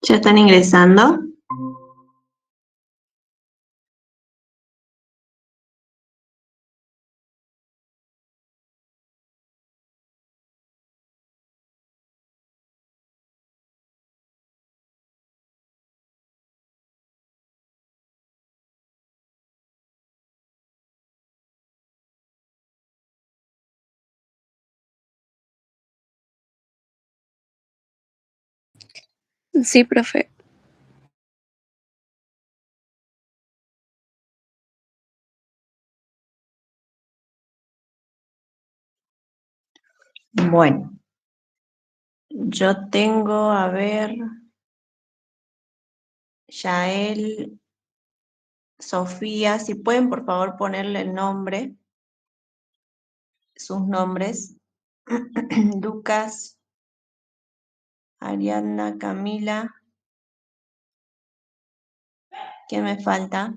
¿Ya están ingresando? Sí, profe. Bueno, yo tengo, a ver, Yael, Sofía, si pueden por favor ponerle el nombre, sus nombres. Lucas, Ariadna, Camila, ¿quién me falta?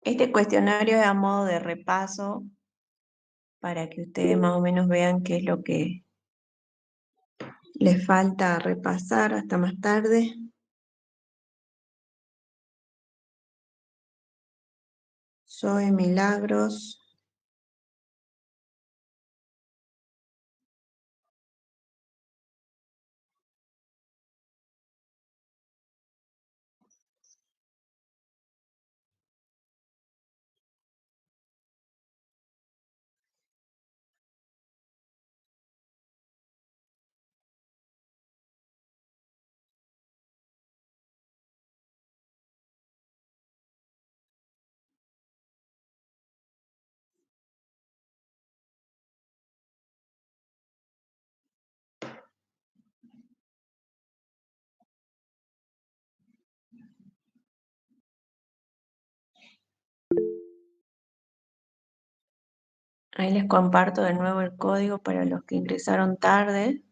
Este cuestionario es a modo de repaso para que ustedes más o menos vean qué es lo que les falta repasar hasta más tarde. Soy Milagros. Ahí les comparto de nuevo el código para los que ingresaron tarde.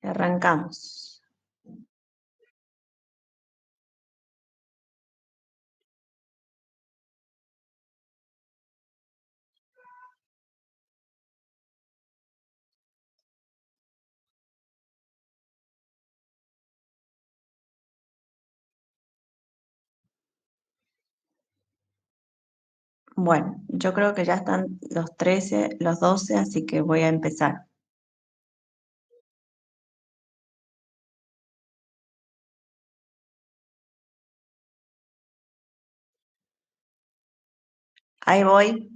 Arrancamos. Bueno, yo creo que ya están los 13, los 12, así que voy a empezar. Ahí voy.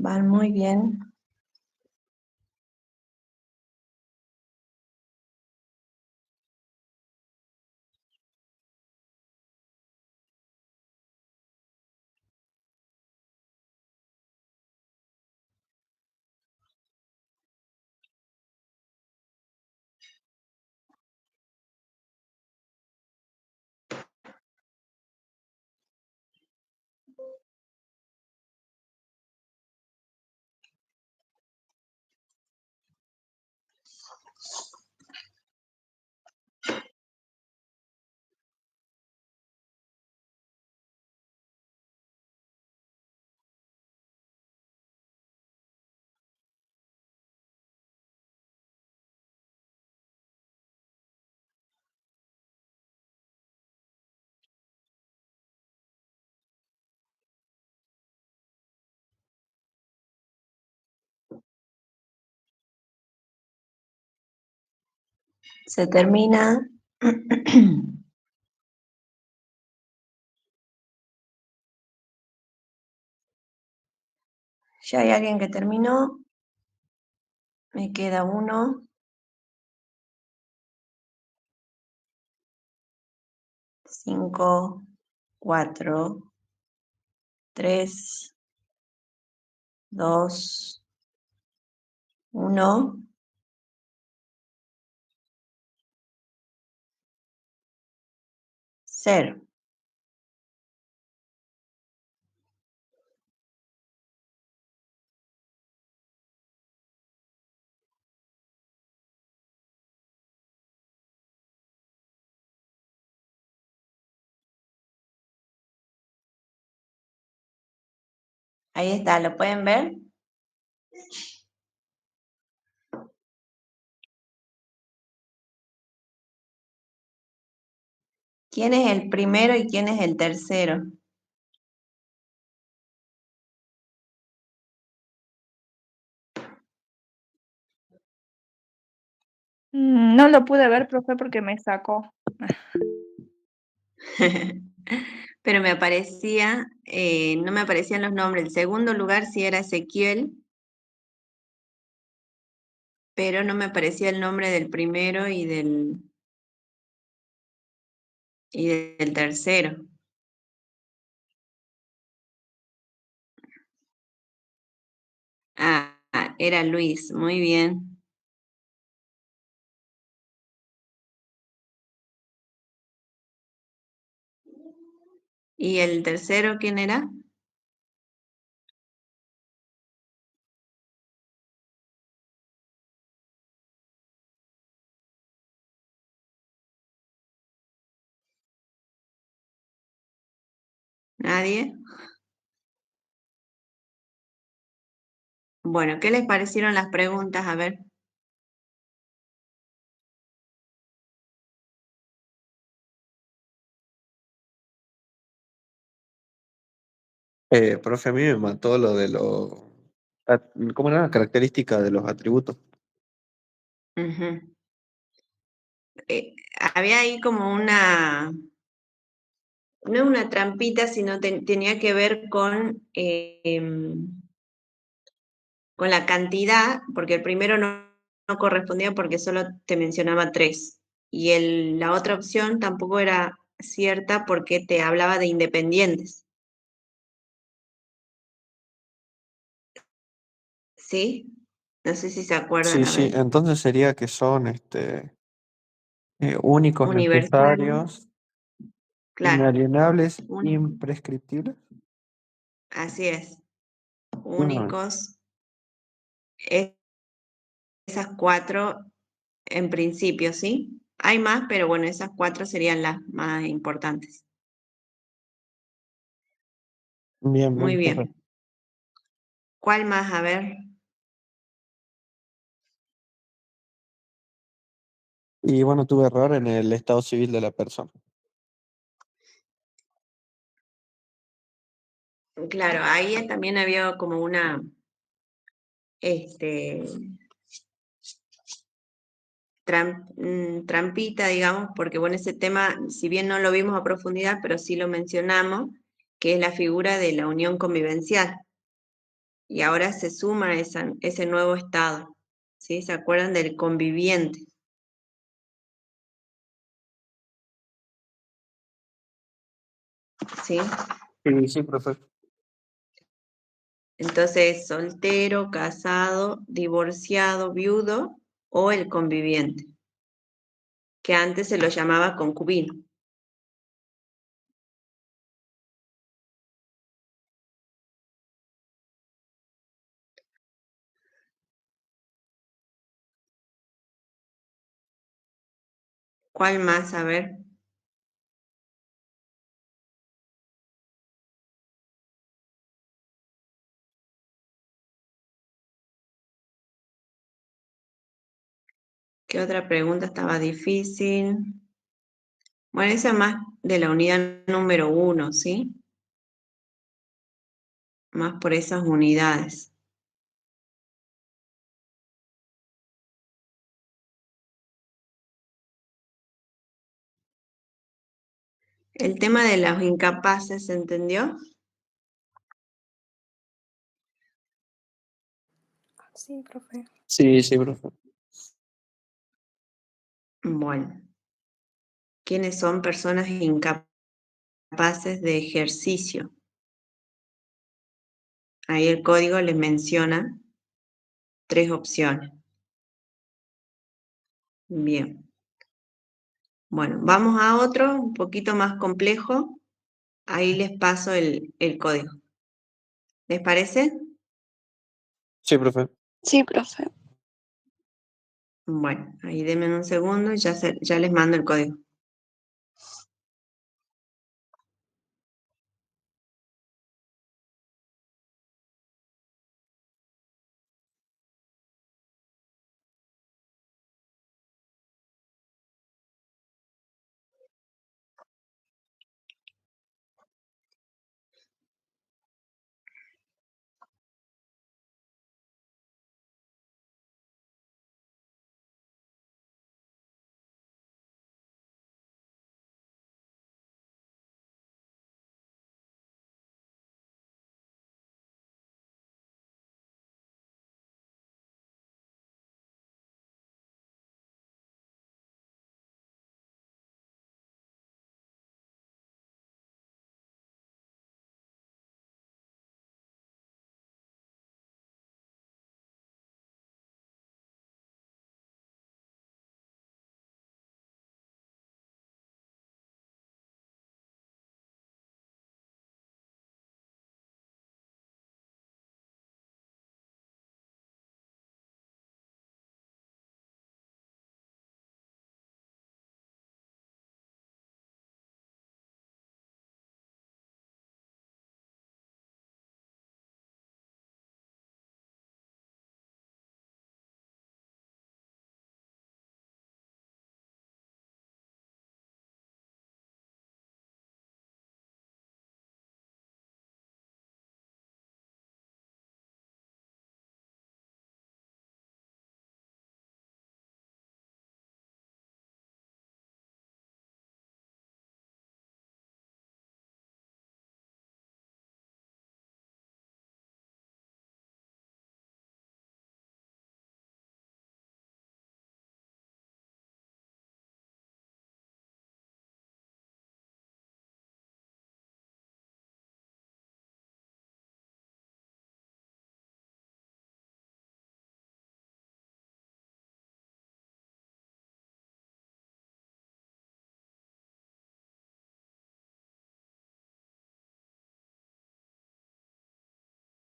Van muy bien. Se termina. Ya hay alguien que terminó. Me queda uno. 5, 4, 3, 2, 1, 0. Ahí está, ¿lo pueden ver? ¿Quién es el primero y quién es el tercero? No lo pude ver, profe, porque me sacó. Pero me aparecía, no me aparecían los nombres. El segundo lugar sí era Ezequiel, pero no me aparecía el nombre del primero y del tercero. Ah, era Luis, muy bien. ¿Y el tercero quién era? ¿Nadie? Bueno, ¿qué les parecieron las preguntas? A ver. Profe, a mí me mató lo de los... ¿Cómo era la característica de los atributos? Ujú. Había ahí como una, no una trampita, sino tenía que ver con la cantidad, porque el primero no correspondía porque solo te mencionaba 3. Y la otra opción tampoco era cierta porque te hablaba de independientes. ¿Sí? No sé si se acuerdan, Sí, a sí, ver. entonces sería que son únicos, Universal, necesarios, claro. inalienables, un- imprescriptibles. Así es. Ah, Únicos. Esas 4 en principio, ¿sí? Hay más, pero bueno, esas 4 serían las más importantes. bien, Muy bien, profe. bien. ¿Cuál más? A ver. Y bueno, tuve error en el estado civil de la persona. Claro, ahí también había como una este, trampita, digamos, porque bueno, ese tema, si bien no lo vimos a profundidad, pero sí lo mencionamos, que es la figura de la unión convivencial. y ahora se suma ese nuevo estado, ¿sí? ¿Se acuerdan del conviviente? ¿Sí? Sí, sí, profe. Entonces, soltero, casado, divorciado, viudo o el conviviente, que antes se lo llamaba concubino. ¿Cuál más? A ver. ¿Qué otra pregunta estaba difícil? Bueno, esa más de la unidad número 1, ¿sí? Más por esas unidades. El tema de los incapaces, ¿se entendió? Sí, profe. Sí, sí, profe. Bueno, ¿quiénes son personas incapaces de ejercicio? Ahí el código les menciona 3 opciones. Bien. Bueno, vamos a otro un poquito más complejo. Ahí les paso el código. ¿Les parece? Sí, profe. Sí, profe. Bueno, ahí denme un segundo y ya les mando el código.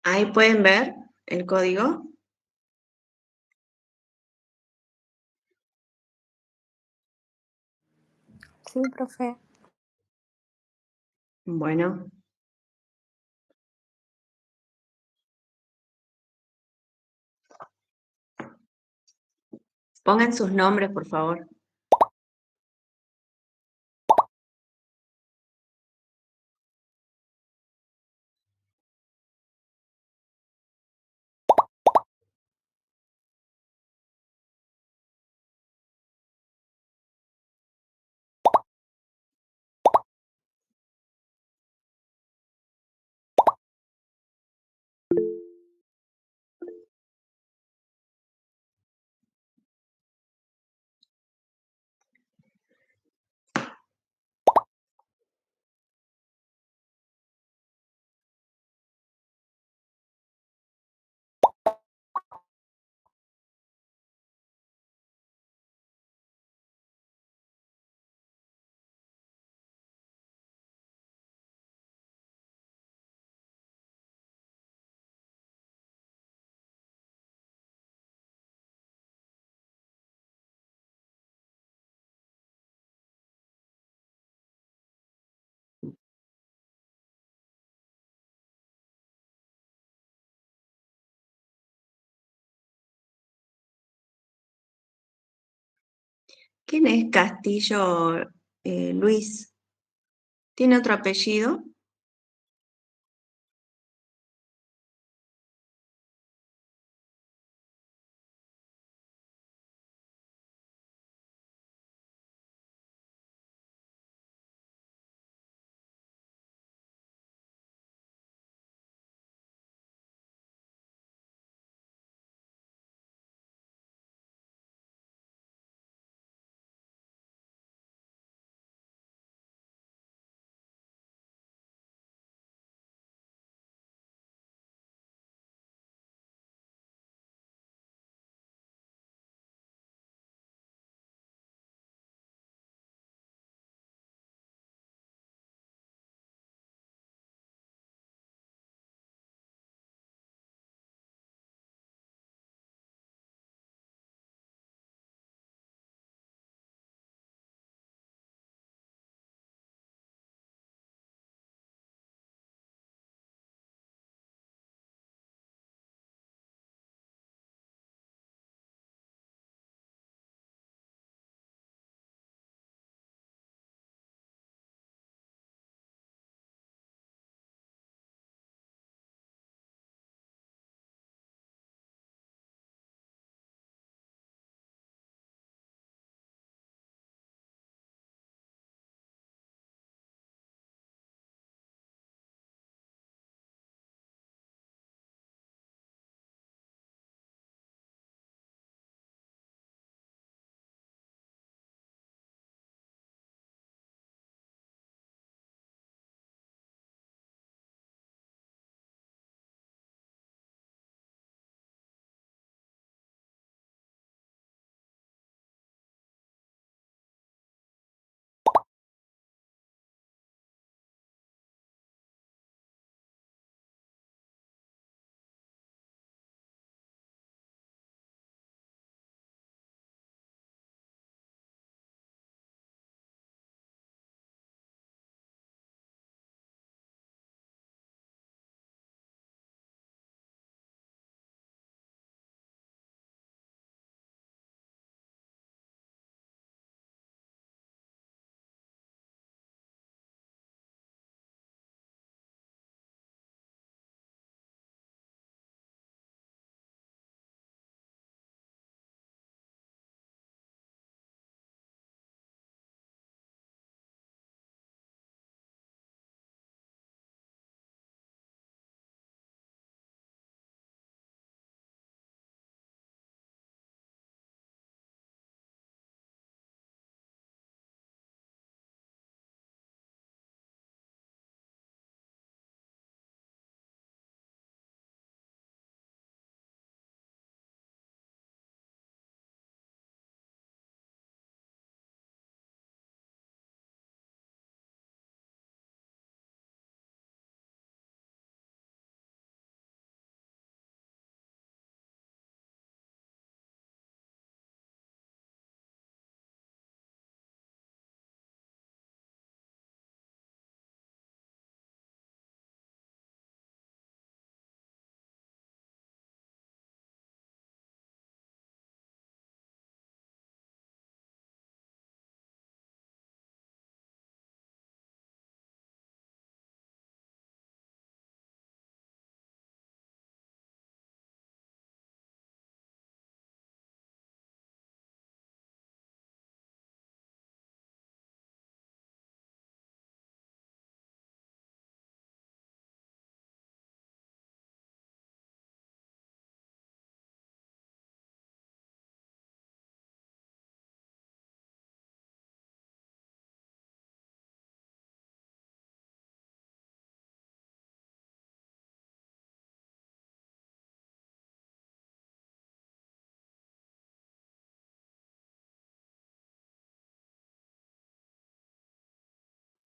Ahí pueden ver el código. Sí, profe. Bueno, pongan sus nombres, por favor. ¿Quién es Castillo Luis? ¿Tiene otro apellido?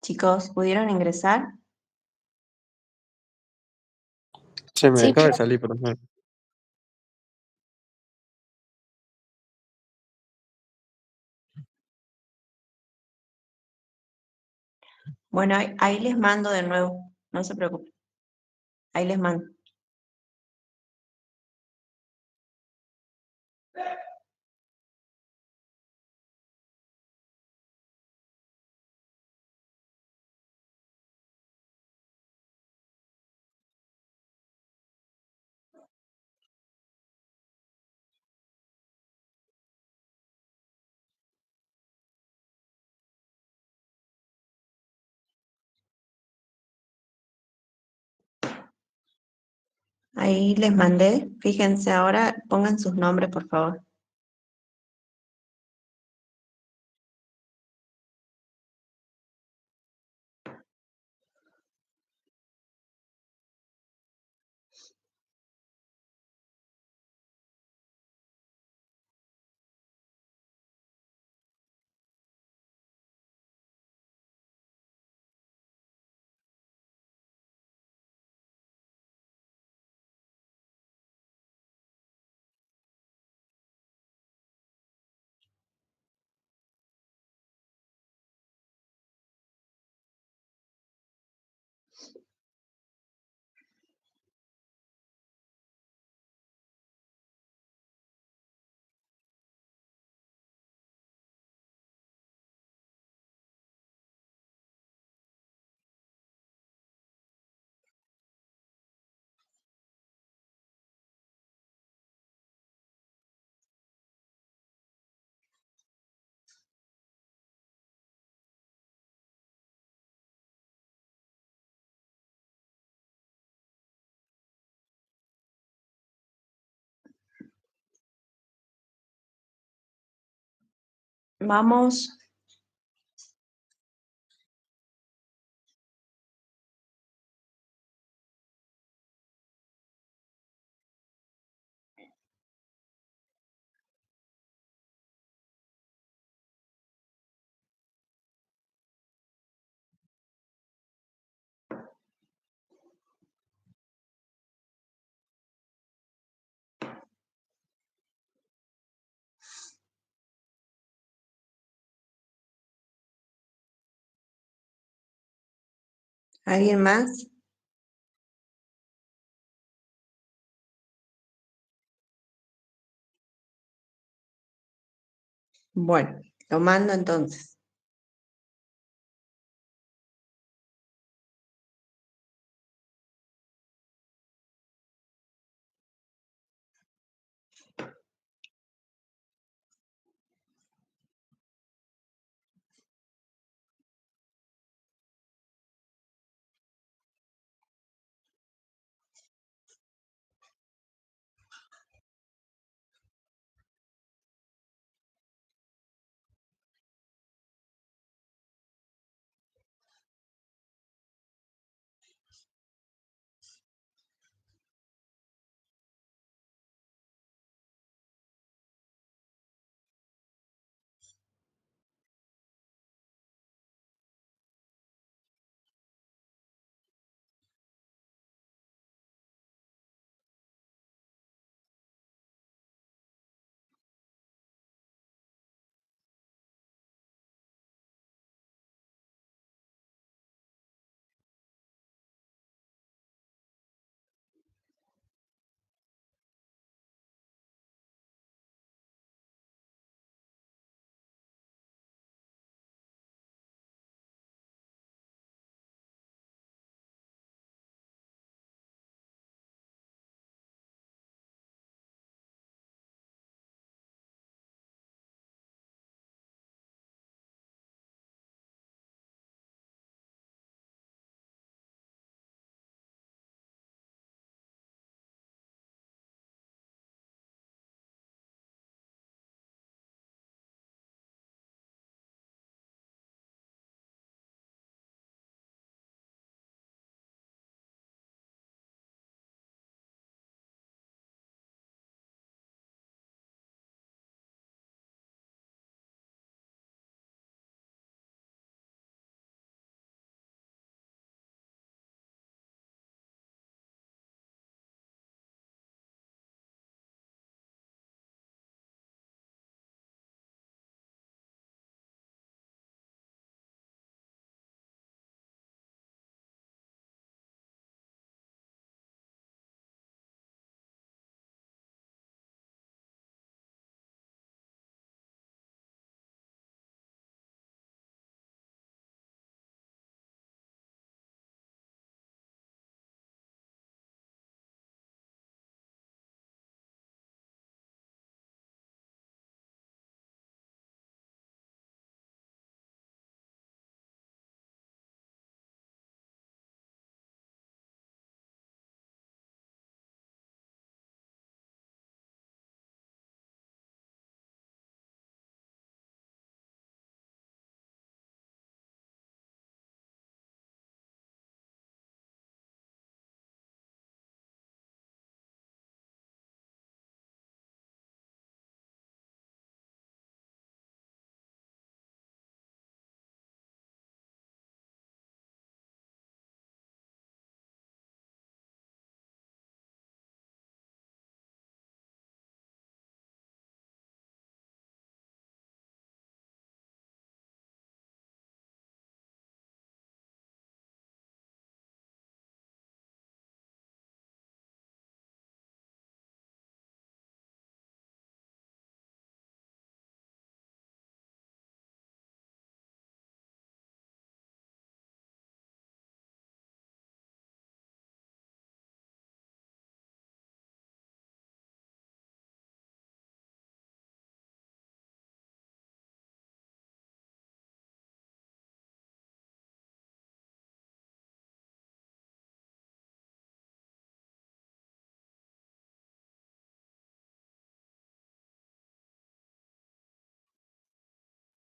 Chicos, ¿pudieron ingresar? Se me Sí, acaba de profe. salir, profe. Bueno, ahí les mando de nuevo, no se preocupen. Ahí les mando. Ahí les mandé. Fíjense ahora, pongan sus nombres, por favor. Vamos. ¿Alguien más? Bueno, lo mando entonces.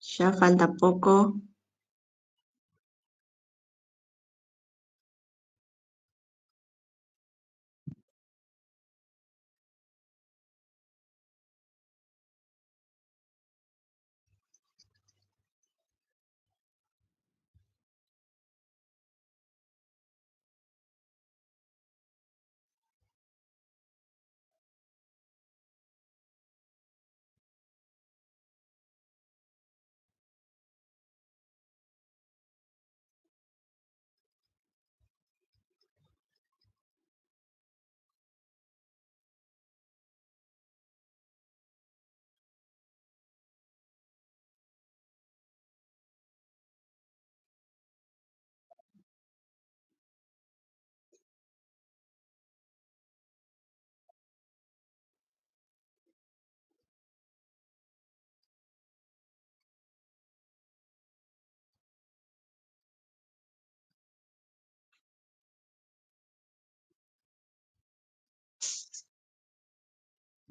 Ya falta poco.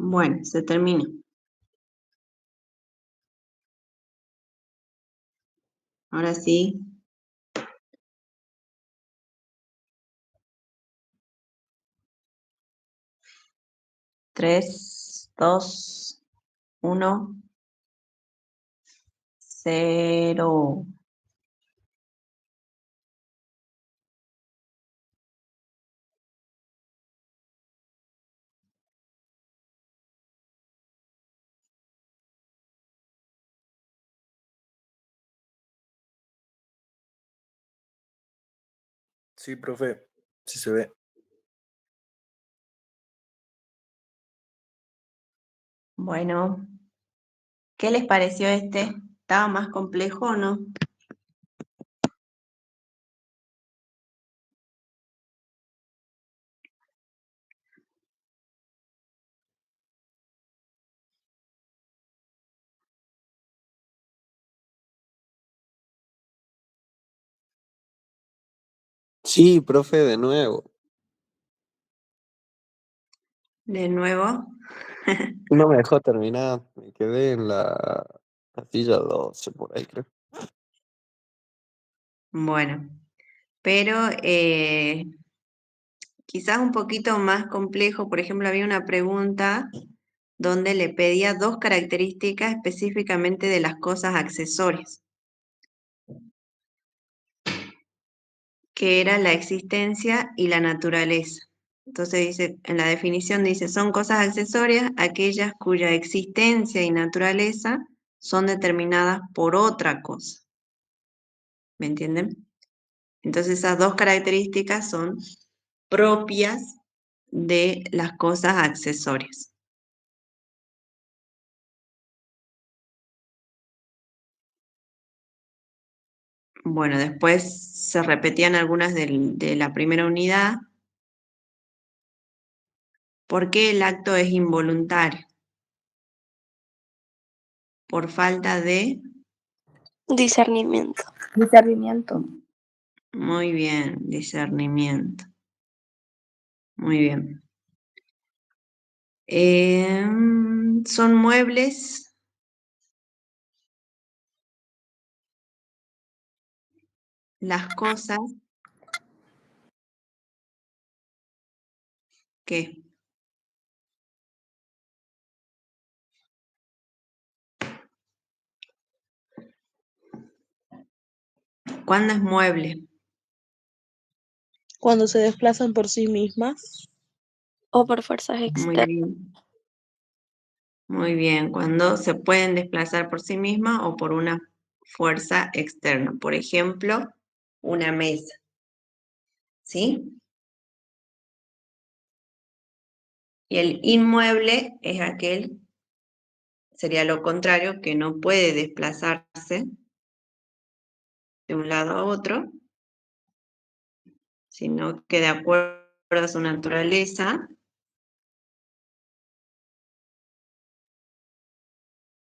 Bueno, se termina. Ahora sí. Tres, dos, uno, cero. Sí, profe, sí se ve. Bueno, ¿qué les pareció este? ¿Estaba más complejo o no? Sí, profe, de nuevo. De nuevo. No me dejó terminar, me quedé en la casilla 12 por ahí, creo. Bueno, pero quizás un poquito más complejo. Por ejemplo, había una pregunta donde le pedía dos características específicamente de las cosas accesorias, que era la existencia y la naturaleza. Entonces dice, en la definición dice, son cosas accesorias aquellas cuya existencia y naturaleza son determinadas por otra cosa. ¿Me entienden? Entonces esas dos características son propias de las cosas accesorias. Bueno, después se repetían algunas de la primera unidad. ¿Por qué el acto es involuntario? Por falta de... Discernimiento. Discernimiento. Muy bien, discernimiento. Muy bien. Son muebles las cosas que... ¿Cuándo es mueble? Cuando se desplazan por sí mismas. O por fuerzas Muy externas. bien. Muy bien, cuando se pueden desplazar por sí mismas o por una fuerza externa. Por ejemplo, una mesa. ¿Sí? Y el inmueble es aquel, sería lo contrario, que no puede desplazarse de un lado a otro, sino que de acuerdo a su naturaleza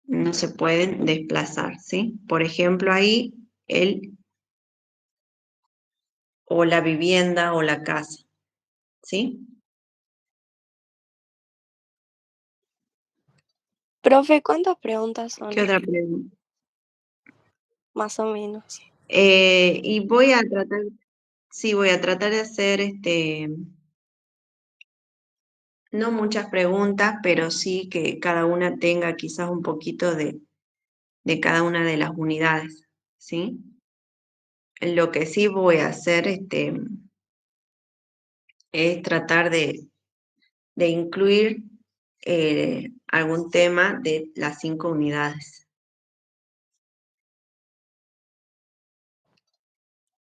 no se pueden desplazar, ¿sí? Por ejemplo, ahí el o la vivienda o la casa, ¿sí? Profe, ¿cuántas preguntas son? ¿Qué otra pregunta? más o menos. Y voy a tratar, sí, voy a tratar de hacer no muchas preguntas, pero sí que cada una tenga quizás un poquito de cada una de las unidades, ¿sí? Lo que sí voy a hacer es tratar de incluir algún tema de las 5 unidades.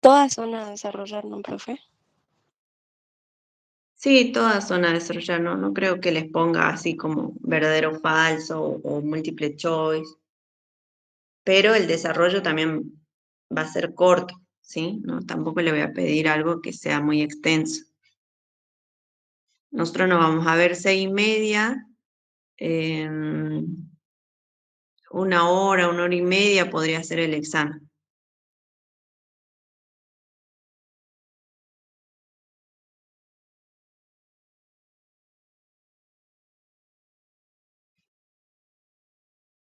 Todas son a desarrollar, ¿no, profe? Sí, todas son a desarrollar, no creo que les ponga así como verdadero o falso o múltiple choice, pero el desarrollo también va a ser corto, ¿sí? No, tampoco le voy a pedir algo que sea muy extenso. Nosotros nos vamos a ver 6:30, 1 hora y media podría ser el examen.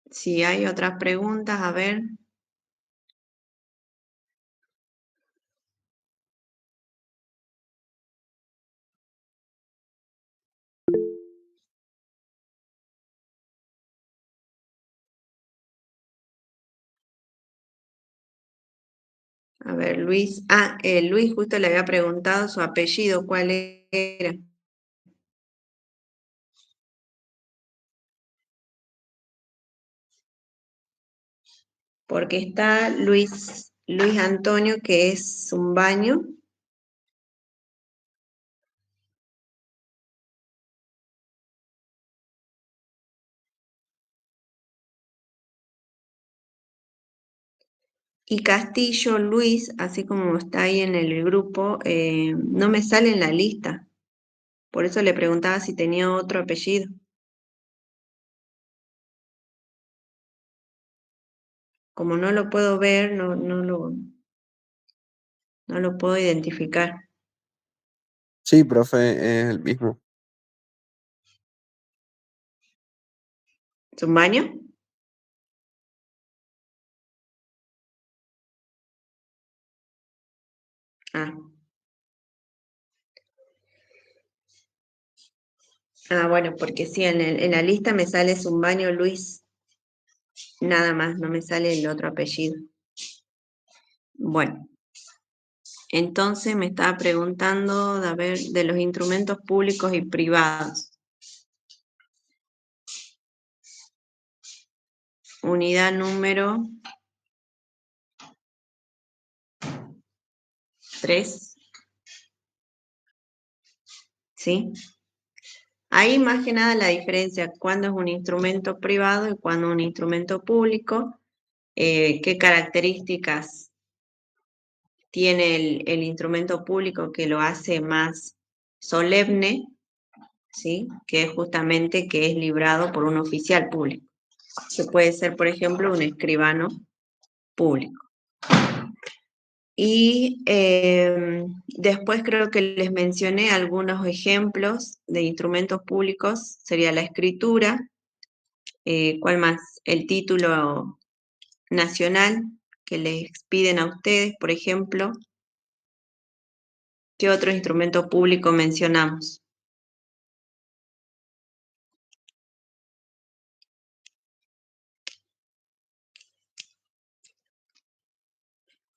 Si hay otras preguntas, a ver. A ver, Luis. Luis justo le había preguntado su apellido, ¿cuál era? Porque está Luis Antonio, que es un baño. Y Castillo Luis, así como está ahí en el grupo, no me sale en la lista. Por eso le preguntaba si tenía otro apellido. Como no lo puedo ver, no lo puedo identificar. Sí, profe, es el mismo. ¿Es un baño? Ah. Bueno, porque sí, en la lista me sale Zumbaño Luis, nada más, no me sale el otro apellido. Bueno, entonces me estaba preguntando, a ver, de los instrumentos públicos y privados. Unidad número 3, ¿sí? Ahí más que nada la diferencia, cuándo es un instrumento privado y cuándo es un instrumento público, qué características tiene el instrumento público que lo hace más solemne, ¿sí? Que es justamente que es librado por un oficial público, que puede ser, por ejemplo, un escribano público. Y después creo que les mencioné algunos ejemplos de instrumentos públicos, sería la escritura, ¿cuál más? El título nacional que les piden a ustedes, por ejemplo. ¿Qué otro instrumento público mencionamos?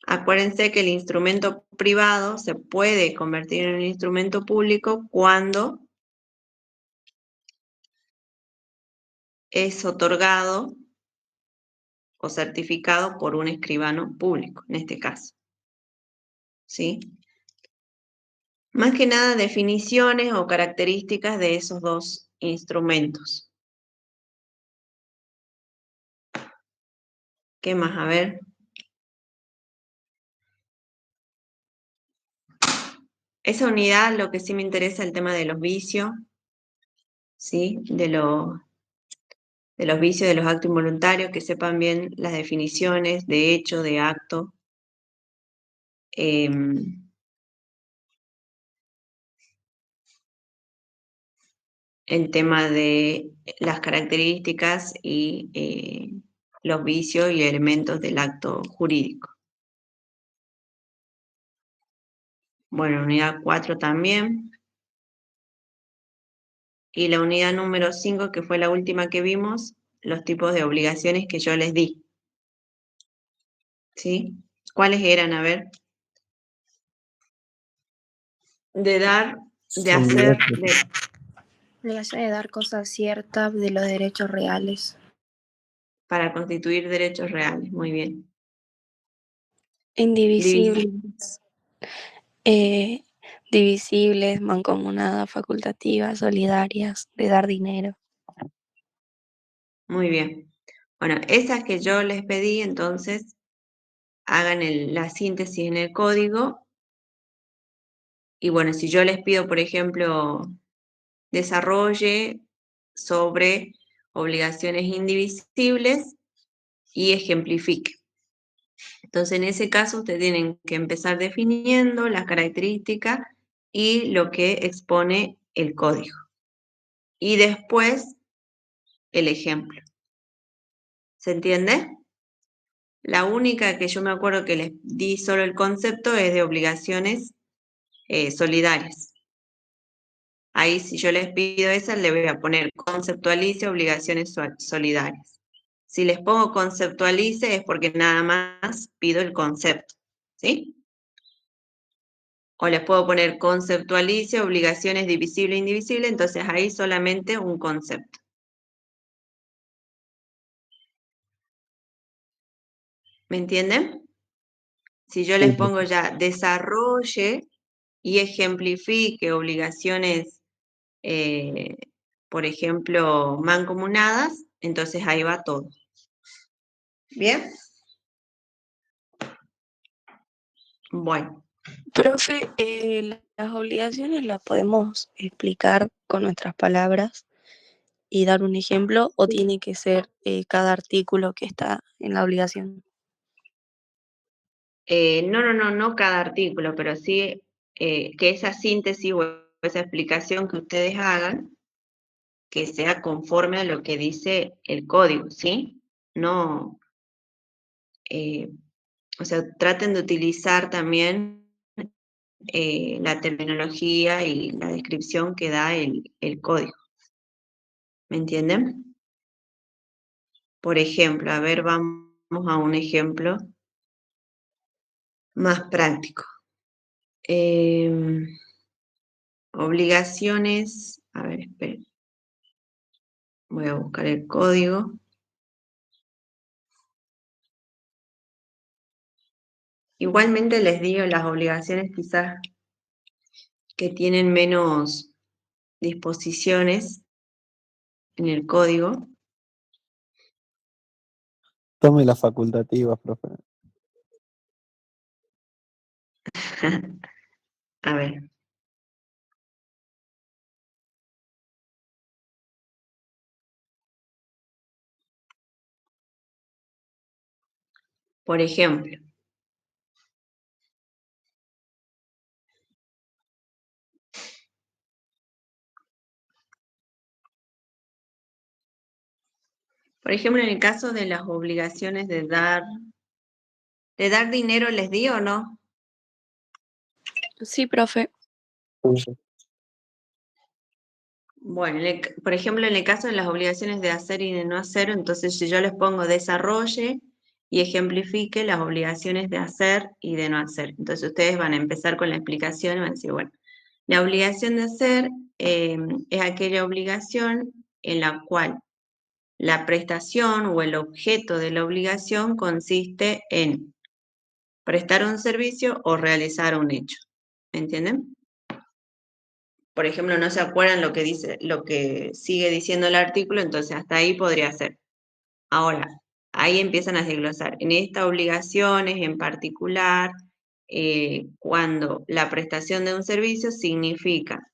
Acuérdense que el instrumento privado se puede convertir en un instrumento público cuando es otorgado o certificado por un escribano público, en este caso. ¿Sí? Más que nada definiciones o características de esos dos instrumentos. ¿Qué más? A ver. Esa unidad, lo que sí me interesa es el tema de los vicios, ¿sí? De los vicios de los actos involuntarios, que sepan bien las definiciones de hecho, de acto. El tema de las características y los vicios y elementos del acto jurídico. Bueno, unidad 4 también. Y la unidad número 5, que fue la última que vimos, los tipos de obligaciones que yo les di. ¿Sí? ¿Cuáles eran? A ver. De dar, de Son hacer, 10. Obligación de dar cosas ciertas de los derechos reales. para constituir derechos reales. Muy bien. Indivisibles. Divisibles, mancomunadas, facultativas, solidarias, de dar dinero. Muy bien. Bueno, esas que yo les pedí, entonces, hagan la síntesis en el código. Y bueno, si yo les pido, por ejemplo, desarrolle sobre obligaciones indivisibles y ejemplifique. Entonces, en ese caso, ustedes tienen que empezar definiendo las características y lo que expone el código. Y después, el ejemplo. ¿Se entiende? La única que yo me acuerdo que les di solo el concepto es de obligaciones solidarias. Ahí si yo les pido esa, le voy a poner conceptualice obligaciones solidarias. Si les pongo conceptualice es porque nada más pido el concepto, ¿sí? O les puedo poner conceptualice obligaciones divisible e indivisible, entonces ahí solamente un concepto. ¿Me entienden? Si yo les pongo ya desarrolle y ejemplifique obligaciones, por ejemplo, mancomunadas, entonces ahí va todo. ¿Bien? Bueno, Profe, las obligaciones las podemos explicar con nuestras palabras y dar un ejemplo, o tiene que ser cada artículo que está en la obligación. no cada artículo, pero sí que esa síntesis o esa explicación que ustedes hagan, que sea conforme a lo que dice el código, ¿sí? No, o sea, traten de utilizar también la terminología y la descripción que da el código. ¿Me entienden? Por ejemplo, a ver, vamos a un ejemplo más práctico. Obligaciones, a ver, esperen. Voy a buscar el código. Igualmente les digo las obligaciones quizás que tienen menos disposiciones en el código. Tome las facultativas, profe. A ver. Por ejemplo, en el caso de las obligaciones de dar dinero, ¿les di o no? Sí, profe. Bueno, por ejemplo, en el caso de las obligaciones de hacer y de no hacer, entonces si yo les pongo desarrolle y ejemplifique las obligaciones de hacer y de no hacer. Entonces ustedes van a empezar con la explicación y van a decir, bueno, la obligación de hacer es aquella obligación en la cual la prestación o el objeto de la obligación consiste en prestar un servicio o realizar un hecho. ¿Me entienden? Por ejemplo, no se acuerdan lo que dice, lo que sigue diciendo el artículo, entonces hasta ahí podría ser. Ahora, ahí empiezan a desglosar. En estas obligaciones en particular, cuando la prestación de un servicio significa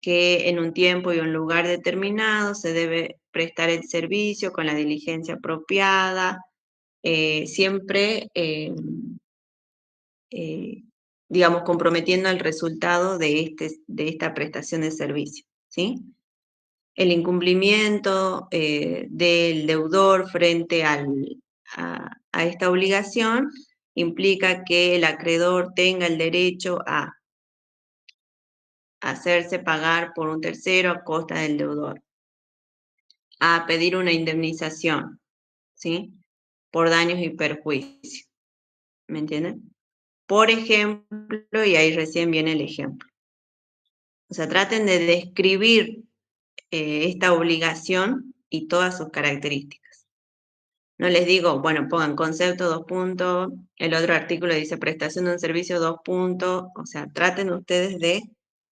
que en un tiempo y un lugar determinado se debe prestar el servicio con la diligencia apropiada, siempre digamos, comprometiendo el resultado de esta prestación de servicio, ¿sí? el incumplimiento del deudor frente a esta obligación implica que el acreedor tenga el derecho a hacerse pagar por un tercero a costa del deudor, a pedir una indemnización, ¿sí? Por daños y perjuicios. ¿Me entienden? Por ejemplo, y ahí recién viene el ejemplo. O sea, traten de describir esta obligación y todas sus características. No les digo, bueno, pongan concepto 2 puntos, el otro artículo dice prestación de un servicio 2 puntos, o sea, traten ustedes de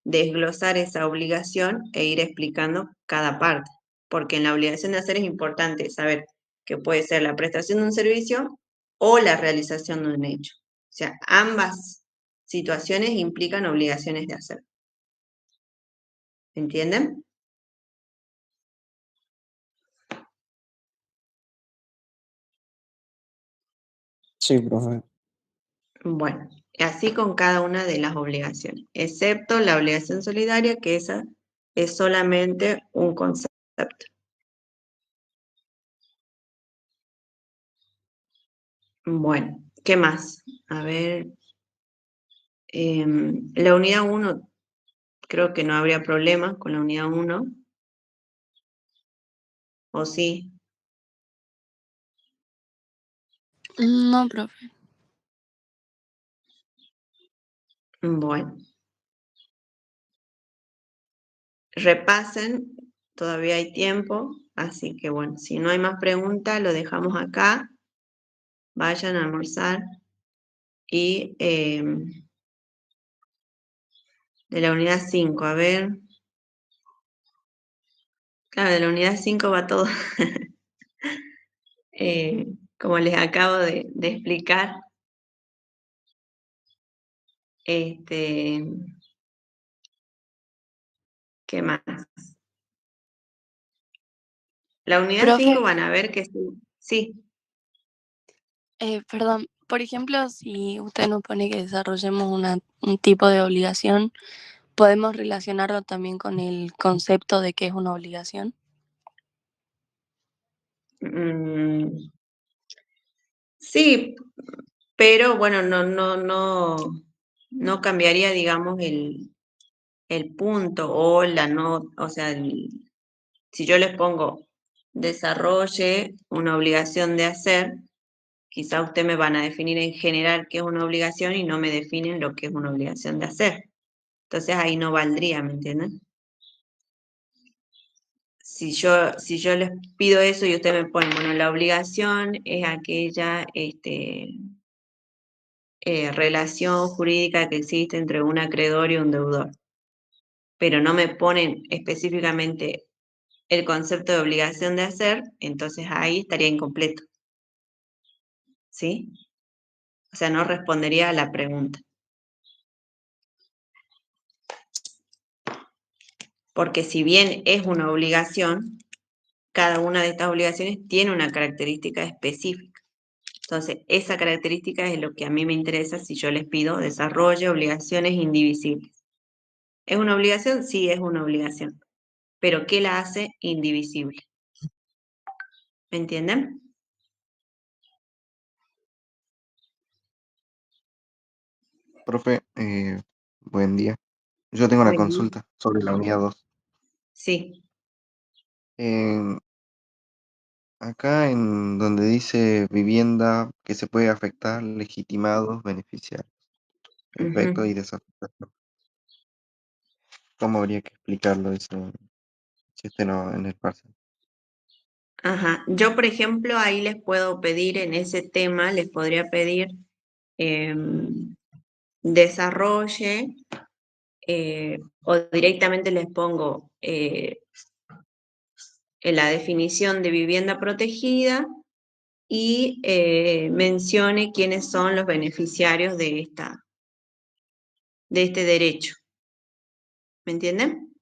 desglosar esa obligación e ir explicando cada parte, porque en la obligación de hacer es importante saber que puede ser la prestación de un servicio o la realización de un hecho. O sea, ambas situaciones implican obligaciones de hacer. ¿Entienden? Sí, profe. Bueno, así con cada una de las obligaciones, excepto la obligación solidaria, que esa es solamente un concepto. Bueno, ¿qué más? A ver, la unidad 1, creo que no habría problema con la unidad 1, ¿o sí? No, profe. Bueno, repasen, todavía hay tiempo, así que bueno, si no hay más preguntas, lo dejamos acá, vayan a almorzar y de la unidad 5, a ver, claro, de la unidad 5 va todo, como les acabo de explicar, ¿qué más? La unidad 5 Profe, van a ver que sí, sí, perdón, por ejemplo, si usted nos pone que desarrollemos un tipo de obligación, ¿podemos relacionarlo también con el concepto de qué es una obligación? mm, sí, pero bueno, no cambiaría, digamos, el punto o la no, o sea, si yo les pongo desarrolle una obligación de hacer, quizá usted me van a definir en general qué es una obligación y no me definen lo que es una obligación de hacer. Entonces ahí no valdría, ¿me entienden? Si yo les pido eso y usted me pone, bueno, la obligación es aquella relación jurídica que existe entre un acreedor y un deudor, pero no me ponen específicamente el concepto de obligación de hacer, entonces ahí estaría incompleto, ¿sí? O sea, no respondería a la pregunta. Porque si bien es una obligación, cada una de estas obligaciones tiene una característica específica. Entonces, esa característica es lo que a mí me interesa si yo les pido desarrollo obligaciones indivisibles. ¿Es una obligación? Sí, es una obligación. Pero ¿qué la hace indivisible? ¿Me entienden? Profe, buen día. Yo tengo una Bueno, consulta sobre la unidad 2. sí. Acá en donde dice vivienda que se puede afectar, legitimados, beneficiarios, efecto Ujú. y desafectación. ¿Cómo habría que explicarlo eso si usted no en el parcial? Ajá. Yo, por ejemplo, ahí les puedo pedir, en ese tema, les podría pedir desarrolle o directamente les pongo en la definición de vivienda protegida y mencione quiénes son los beneficiarios de este derecho. ¿Me entienden?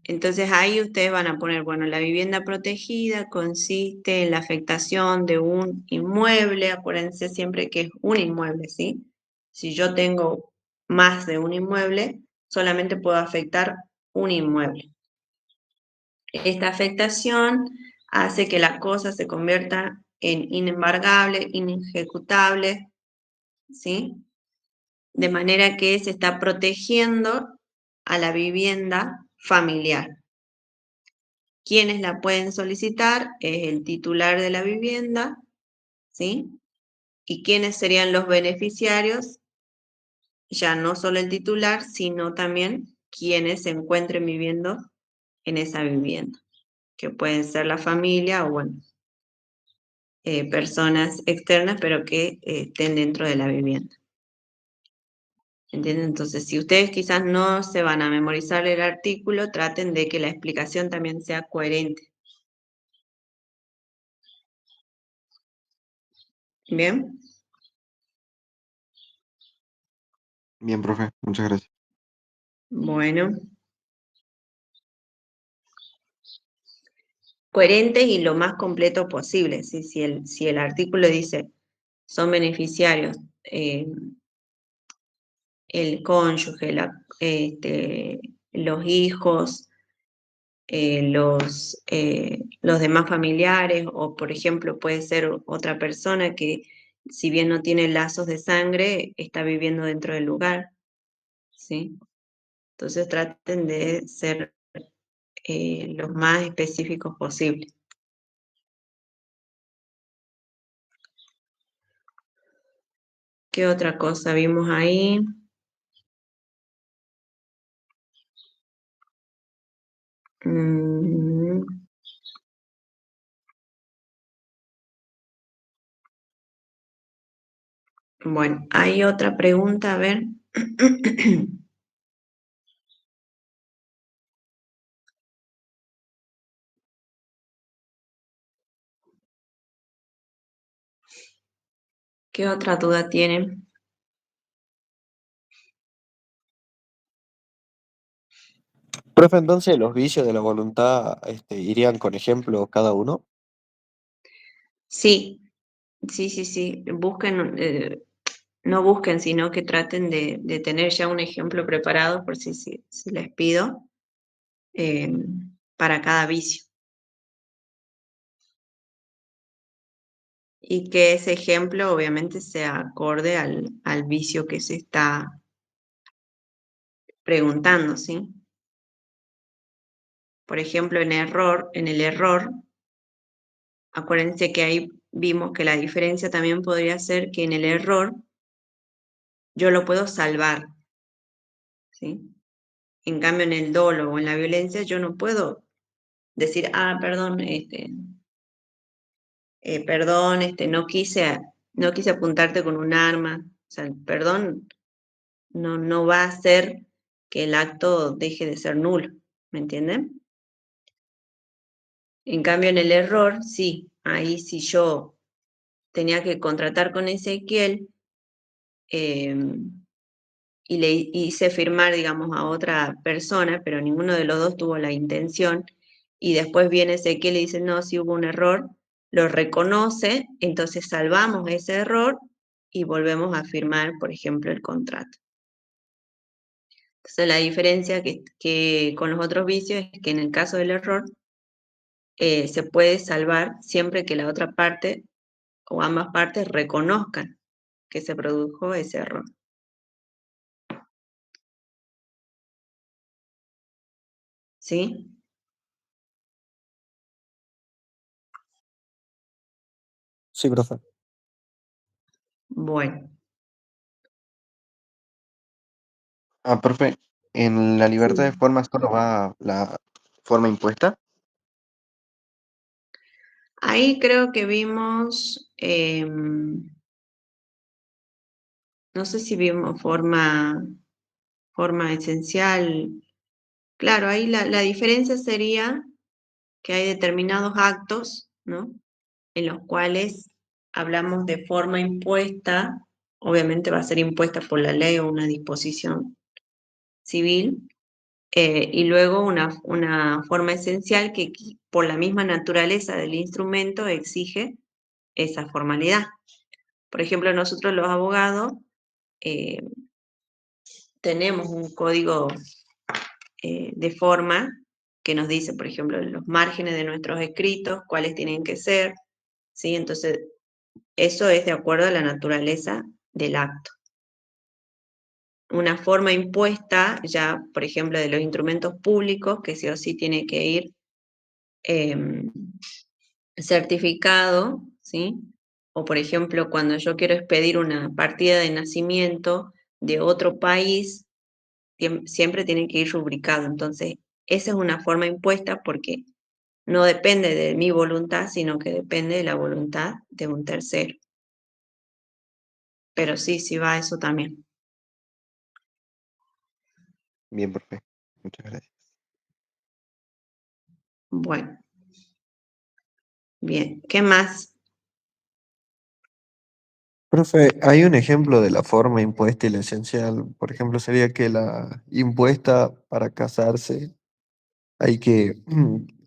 Entonces ahí ustedes van a poner, bueno, la vivienda protegida consiste en la afectación de un inmueble, acuérdense siempre que es un inmueble, ¿sí? Si yo tengo más de un inmueble, solamente puedo afectar un inmueble. Esta afectación hace que la cosa se convierta en inembargable, inejecutable, ¿sí? De manera que se está protegiendo a la vivienda familiar. ¿Quiénes la pueden solicitar? Es el titular de la vivienda, ¿sí? ¿Y quiénes serían los beneficiarios? Ya no solo el titular, sino también quienes se encuentren viviendo en esa vivienda, que pueden ser la familia o, bueno, personas externas, pero que estén dentro de la vivienda. ¿Entienden? Entonces, si ustedes quizás no se van a memorizar el artículo, traten de que la explicación también sea coherente. ¿Bien? Bien, profe, muchas gracias. Bueno. Coherentes y lo más completo posible. ¿Sí? Si el artículo dice son beneficiarios el cónyuge, los hijos, los demás familiares, o por ejemplo puede ser otra persona que si bien no tiene lazos de sangre, está viviendo dentro del lugar, ¿sí? Entonces traten de ser los más específicos posible. ¿Qué otra cosa vimos ahí? Bueno, hay otra pregunta, a ver. ¿Qué otra duda tienen? Profe, entonces los vicios de la voluntad irían con ejemplo cada uno. Sí, sí. Busquen, no busquen, sino que traten de tener ya un ejemplo preparado por si les pido eh, para cada vicio. Y que ese ejemplo obviamente sea acorde al vicio que se está preguntando, ¿sí? Por ejemplo, en el error, acuérdense que ahí vimos que la diferencia también podría ser que en el error yo lo puedo salvar, ¿sí? En cambio, en el dolo o en la violencia yo no puedo decir, perdón, no quise apuntarte con un arma. O sea, el perdón no va a hacer que el acto deje de ser nulo, ¿me entienden? En cambio, en el error, sí, ahí si yo tenía que contratar con Ezequiel y le hice firmar, digamos, a otra persona, pero ninguno de los dos tuvo la intención, y después viene Ezequiel y dice, no, si hubo un error, lo reconoce, entonces salvamos ese error y volvemos a firmar, por ejemplo, el contrato. Entonces la diferencia que con los otros vicios es que en el caso del error se puede salvar siempre que la otra parte o ambas partes reconozcan que se produjo ese error. ¿Sí? Sí, profe. Bueno. Profe, ¿en la libertad de Sí. forma solo va la forma impuesta? Ahí creo que vimos, no sé si vimos forma esencial. Claro, ahí la diferencia sería que hay determinados actos, ¿no? En los cuales hablamos de forma impuesta, obviamente va a ser impuesta por la ley o una disposición civil, y luego una forma esencial que por la misma naturaleza del instrumento exige esa formalidad. Por ejemplo, nosotros los abogados tenemos un código de forma que nos dice, por ejemplo, los márgenes de nuestros escritos, cuáles tienen que ser, ¿sí? Entonces, eso es de acuerdo a la naturaleza del acto. Una forma impuesta, ya, por ejemplo, de los instrumentos públicos, que sí o sí tiene que ir certificado, ¿sí? O, por ejemplo, cuando yo quiero expedir una partida de nacimiento de otro país, siempre tiene que ir rubricado. Entonces, esa es una forma impuesta porque no depende de mi voluntad, sino que depende de la voluntad de un tercero. Pero sí, sí va eso también. Bien, profe. Muchas gracias. Bueno, bien. ¿Qué más? Profe, hay un ejemplo de la forma impuesta y la esencial. Por ejemplo, sería que la impuesta para casarse hay que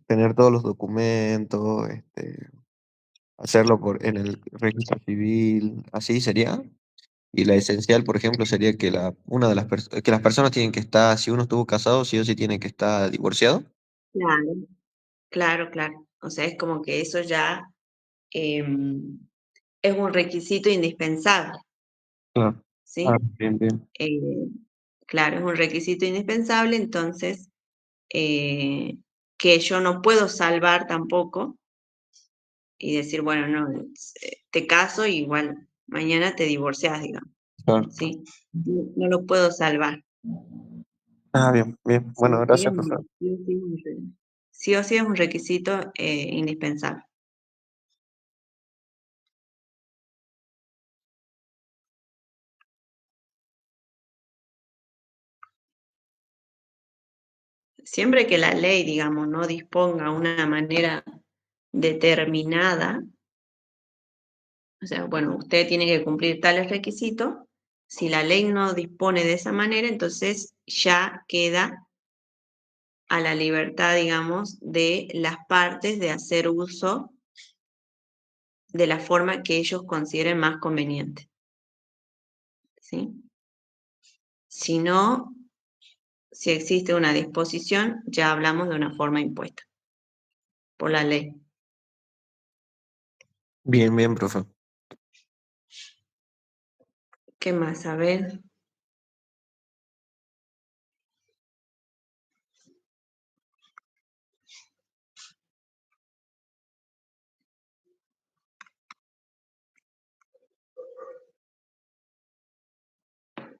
tener todos los documentos, hacerlo en el registro civil, así sería. Y la esencial, por ejemplo, sería que una de que las personas tienen que estar, si uno estuvo casado, sí o sí tiene que estar divorciado. Claro, claro, claro. O sea, es como que eso ya es un requisito indispensable, Claro. ¿sí? Ah, bien, bien. Eh, claro, es un requisito indispensable, entonces, que yo no puedo salvar tampoco y decir, bueno, no, te caso y igual mañana te divorcias, digamos, Claro. ¿sí? No, no lo puedo salvar. Ah, bien, bien. Sí Bueno, o sí gracias, profe. sí o sí es un requisito indispensable. Siempre que la ley, digamos, no disponga una manera determinada, o sea, bueno, usted tiene que cumplir tales requisitos, si la ley no dispone de esa manera, entonces ya queda a la libertad, digamos, de las partes de hacer uso de la forma que ellos consideren más conveniente. ¿Sí? Si no, si existe una disposición, ya hablamos de una forma impuesta por la ley. Bien, bien, profe. ¿Qué más? A ver.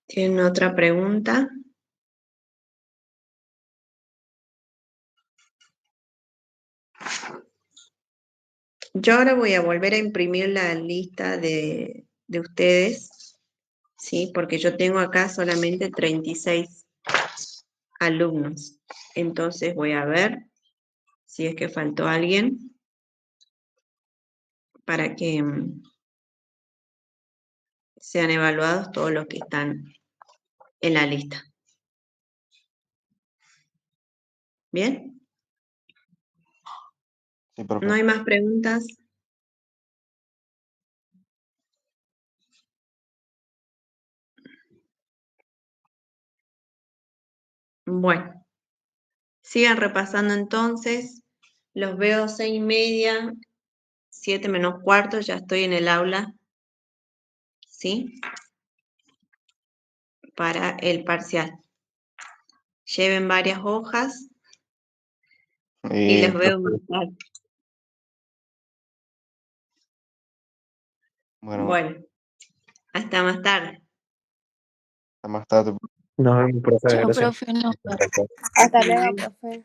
¿Tienen otra pregunta? Yo ahora voy a volver a imprimir la lista de ustedes, ¿sí? Porque yo tengo acá solamente 36 alumnos. Entonces voy a ver si es que faltó alguien para que sean evaluados todos los que están en la lista. ¿Bien? Sí, profe. ¿No hay más preguntas? Bueno, sigan repasando entonces. Los veo 6:30, 7 menos cuarto, ya estoy en el aula, ¿sí? Para el parcial. Lleven varias hojas y los veo más Profe. tarde. Bueno, Bueno, hasta más tarde. hasta más tarde. Nos vemos, profe. Chao, Gracias. profe. No. Hasta luego, profe.